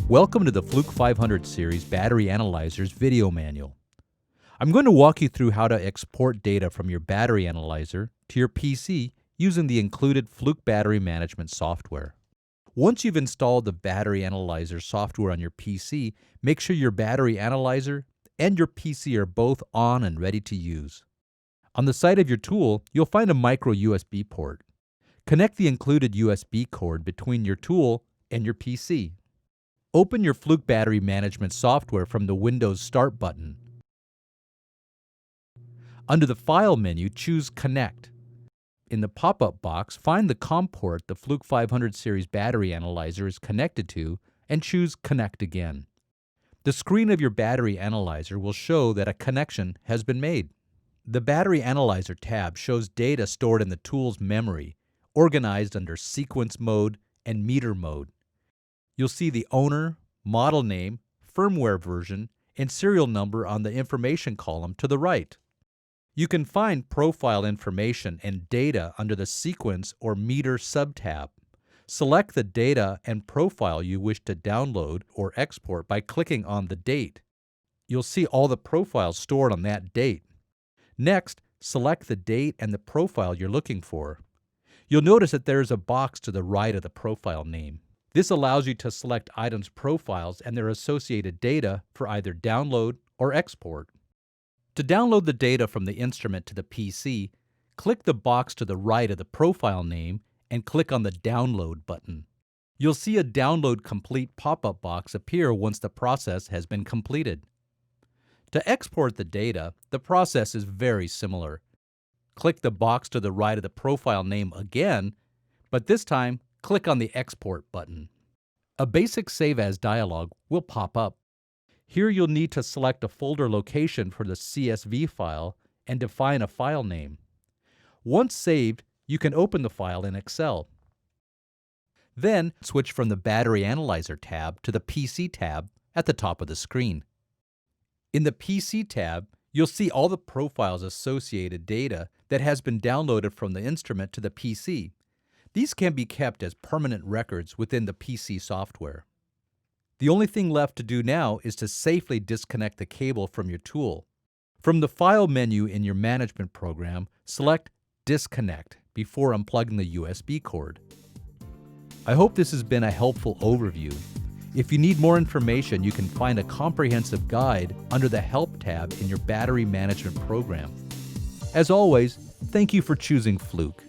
Welcome to the Fluke 500 series Battery Analyzers video manual. I'm going to walk you through how to export data from your battery analyzer to your PC using the included Fluke battery management software. Once you've installed the battery analyzer software on your PC, make sure your battery analyzer and your PC are both on and ready to use. On the side of your tool, you'll find a micro USB port. Connect the included USB cord between your tool and your PC. Open your Fluke battery management software from the Windows Start button. Under the File menu, choose Connect. In the pop-up box, find the COM port the Fluke 500 series battery analyzer is connected to and choose Connect again. The screen of your battery analyzer will show that a connection has been made. The Battery Analyzer tab shows data stored in the tool's memory, organized under Sequence Mode and Meter Mode. You'll see the owner, model name, firmware version, and serial number on the information column to the right. You can find profile information and data under the Sequence or Meter subtab. Select the data and profile you wish to download or export by clicking on the date. You'll see all the profiles stored on that date. Next, select the date and the profile you're looking for. You'll notice that there is a box to the right of the profile name. This allows you to select items' profiles and their associated data for either download or export. To download the data from the instrument to the PC, click the box to the right of the profile name and click on the Download button. You'll see a Download Complete pop-up box appear once the process has been completed. To export the data, the process is very similar. Click the box to the right of the profile name again, but this time click on the Export button. A basic Save As dialog will pop up. Here you'll need to select a folder location for the CSV file and define a file name. Once saved, you can open the file in Excel. Then switch from the Battery Analyzer tab to the PC tab at the top of the screen. In the PC tab, you'll see all the profiles associated data that has been downloaded from the instrument to the PC. These can be kept as permanent records within the PC software. The only thing left to do now is to safely disconnect the cable from your tool. From the File menu in your management program, select Disconnect before unplugging the USB cord. I hope this has been a helpful overview. If you need more information, you can find a comprehensive guide under the Help tab in your battery management program. As always, thank you for choosing Fluke.